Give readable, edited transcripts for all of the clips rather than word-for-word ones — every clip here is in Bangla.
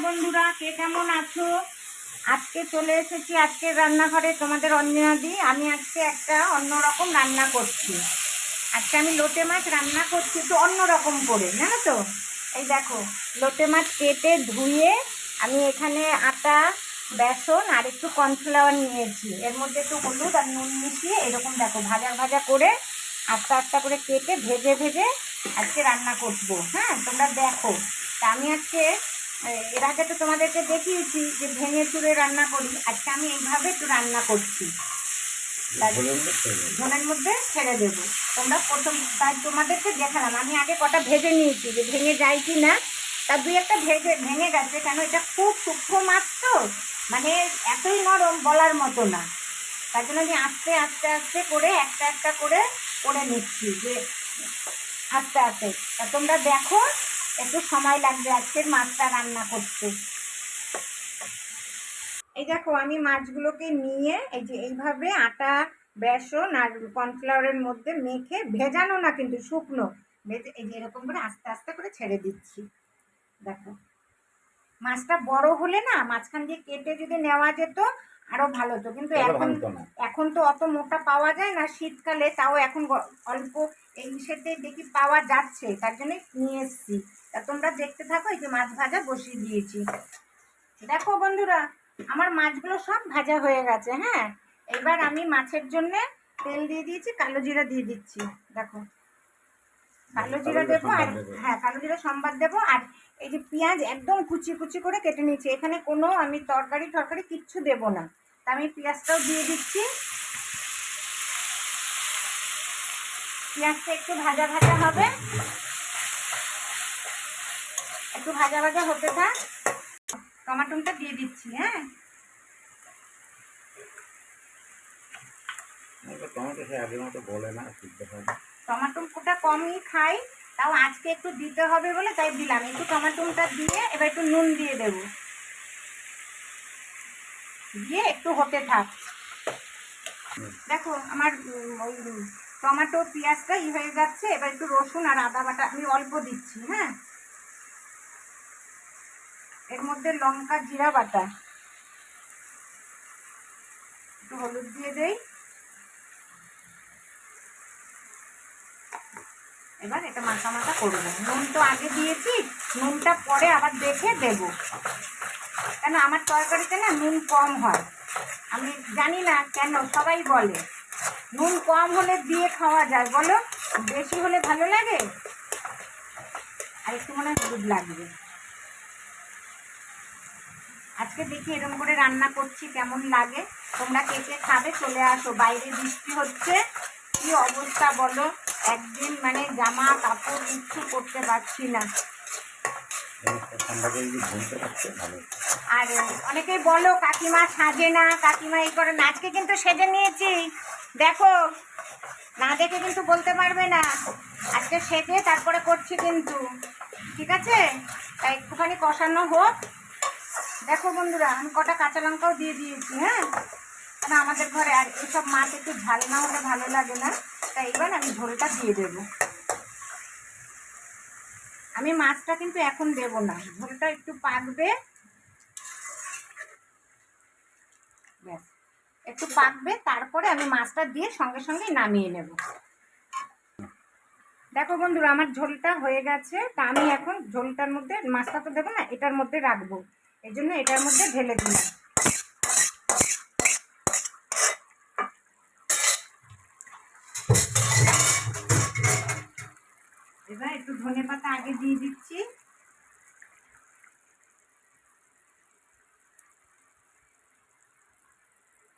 বন্ধুরা, কে কেমন আছো? আজকে চলে এসেছি আজকের রান্নাঘরে, তোমাদের অঞ্জনাদি। আমি আজকে একটা অন্যরকম রান্না করছি। আজকে আমি লোটে মাছ রান্না করছি একটু অন্যরকম করে, জানো তো। এই দেখো, লোটে মাছ কেটে ধুয়ে আমি এখানে আটা, বেসন আর একটু কর্নফ্লাওয়ার নিয়েছি। এর মধ্যে একটু হলুদ আর নুন মিশিয়ে এরকম দেখো ভাজা ভাজা করে আস্তে আস্তে করে কেটে ভেজে ভেজে আজকে রান্না করবো। হ্যাঁ, তোমরা দেখো। তা আমি আজকে এর আগে তো তোমাদেরকে দেখিয়েছি যে ভেঙে চুরে রান্না করি। আজকে আমি এইভাবে একটু রান্না করছি, ঝোলের মধ্যে ছেড়ে দেবো। তোমরা প্রথম তাই তোমাদেরকে দেখালাম। আমি আগে কটা ভেজে নিয়েছি যে ভেঙে যায় কি না। তা দুই একটা ভেঙে গেছে, কেন এটা খুব সূক্ষ্ম মাছ তো, মানে এতই নরম বলার মতো না। তার জন্য আমি আস্তে আস্তে আস্তে করে একটা একটা করে করে নিচ্ছি, যে আস্তে আস্তে। তা তোমরা দেখো, একটু সময় লাগবে আজকের মাছটা রান্না করতে। এই দেখো, আমি মাছগুলোকে নিয়ে এই যে এইভাবে আটা, বেসন আর কর্নফ্লাওয়ারের মধ্যে মেখে, ভেজানো না কিন্তু শুকনো ভেজে, এই যে এরকম করে আস্তে আস্তে করে ছেড়ে দিচ্ছি। দেখো, মাছটা বড় হলে না মাঝখান দিয়ে কেটে যদি নেওয়া যেত আরো ভালো হতো, কিন্তু এখন তো অত মোটা পাওয়া যায় না শীতকালে। তাও এখন অল্প এই সেতে দেখি পাওয়া যাচ্ছে, তার জন্যই নিয়ে এসছি। তা তোমরা দেখতে থাকো। এই যে মাছ ভাজা বসিয়ে দিয়েছি। দেখো বন্ধুরা, আমার মাছগুলো সব ভাজা হয়ে গেছে। হ্যাঁ, এবার আমি মাছের জন্য তেল দিয়ে দিয়েছি, কালো জিরা দিয়ে দিচ্ছি। দেখো, কালো জিরা দেবো। আর হ্যাঁ, কালো জিরা সম্বাদ দেবো। আর এই যে পেঁয়াজ একদম কুচি কুচি করে কেটে নিয়েছি। এখানে কোনো আমি তরকারি কিচ্ছু দেবো না। তা আমি পেঁয়াজটাও দিয়ে দিচ্ছি। পেঁয়াজটা একটু ভাজা ভাজা হবে, একটু ভাজা ভাজা হতে থাক। টমাটোটা দিয়ে দিচ্ছি। হ্যাঁ, টমেটো সে আগের মতো বলে না, টমাটোটা কমই খাই, তাও আজকে একটু দিতে হবে বলে তাই দিলাম। একটু টমাটোটা দিয়ে এবার একটু নুন দিয়ে দেব, দিয়ে একটু হতে থাক। দেখো, আমার ওই টমাটো পেঁয়াজটা হয়ে যাচ্ছে। এবার একটু রসুন আর আদা বাটা আমি অল্প দিচ্ছি। হ্যাঁ, এর মধ্যে লঙ্কা জিরা বাটা, একটু হলুদ দিয়ে দেই। এবার এটা মাখা মাখা করবো। নুন তো আগে দিয়েছি, নুনটা পরে আবার দেখে দেব, কেন আমার তরকারিতে না নুন কম হয়। আমি জানি না কেন, সবাই বলে নুন কম হলে দিয়ে খাওয়া যায়, বলো বেশি হলে ভালো লাগে। আর একটু মনে হয় হলুদ লাগবে। আজকে দেখি এরকম করে রান্না করছি কেমন লাগে। তোমরা কে কে খাবে চলে আসো। বাইরে বৃষ্টি হচ্ছে, কি অবস্থা বলো। একদিন মানে জামা কাপড় কিচ্ছু করতে পারছি না। আর অনেকেই বলো কাকিমা সাজে না, কাকিমা এই করে না। আজকে কিন্তু সেজে নিয়েছি, দেখো। না দেখে কিন্তু বলতে পারবে না। আজকে সেজে তারপরে করছি কিন্তু, ঠিক আছে? তাই একটুখানি কষানো হোক। দেখো বন্ধুরা, আমি কটা কাঁচা লঙ্কাও দিয়ে দিয়েছি। হ্যাঁ, কারণ আমাদের ঘরে আর এসব মাছ একটু ঝাল না হলে ভালো লাগে না। তাই এবার আমি ঝোলটা দিয়ে দেবো। আমি মাছটা কিন্তু এখন দেব না, ঝোলটা একটু পাকবে, ব্যাস একটু পাকবে, তারপরে আমি মাছটা দিয়ে সঙ্গে সঙ্গে নামিয়ে নেব। দেখো বন্ধুরা, আমার ঝোলটা হয়ে গেছে। তা আমি এখন ঝোলটার মধ্যে, মাছটা তো দেবো না, এটার মধ্যে রাখবো। এই জন্য এটার মধ্যে ঢেলে দিলাম। এবার একটু ধনে পাতা আগে দিয়ে দিচ্ছি।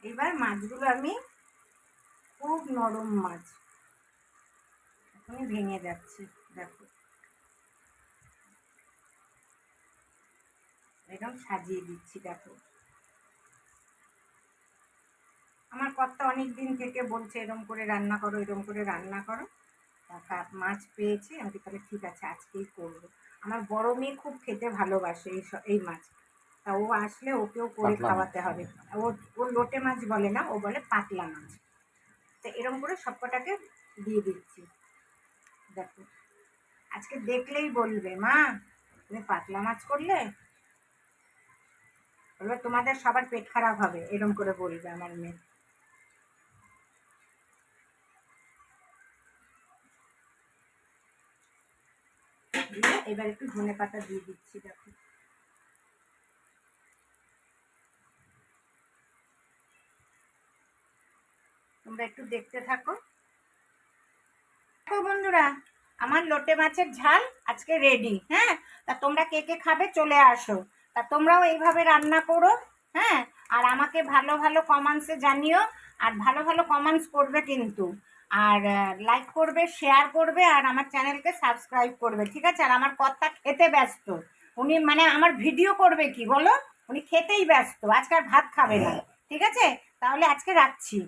এবার মাছগুলো আমি, খুব নরম মাছ, এখনই ভেঙে যাচ্ছে। দেখো, এরকম সাজিয়ে দিচ্ছি। দেখো, আমার কর্তা অনেক দিন থেকে বলছে এরকম করে রান্না করো, এরকম করে রান্না করো। তা মাছ পেয়েছি, আমি তাহলে ঠিক আছে আজকেই করবো। আমার বড় মেয়ে খুব খেতে ভালোবাসে এই মাছ। তা ও আসলে ওকেও করে খাওয়াতে হবে। ও লোটে মাছ বলে না, ও বলে পাতলা মাছ। তো এরকম করে সবকটাকে দিয়ে দিচ্ছি। দেখো, আজকে দেখলেই বলবে মা তুমি পাতলা মাছ করলে। বলবে তোমাদের সবার পেট খারাপ হবে, এরকম করে বলবে আমার মেয়ে। দিয়ে এবার একটু ধনে পাতা দিয়ে দিচ্ছি, দেখো। তোমরা একটু দেখতে থাকো। দেখো বন্ধুরা, আমার লোটে মাছের ঝাল আজকে রেডি। হ্যাঁ, তা তোমরা কে কে খাবে চলে আসো। তা তোমরাও এইভাবে রান্না করো। হ্যাঁ, আর আমাকে ভালো ভালো কমেন্টসে জানিও। আর ভালো ভালো কমেন্টস করবে কিন্তু। আর লাইক করবে, শেয়ার করবে, আর আমার চ্যানেলকে সাবস্ক্রাইব করবে, ঠিক আছে? আর আমার কর্তা খেতে ব্যস্ত। উনি মানে আমার ভিডিও করবে কি বলো, উনি খেতেই ব্যস্ত, আজকে আর ভাত খাবে না। ঠিক আছে, তাহলে আজকে রাখছি।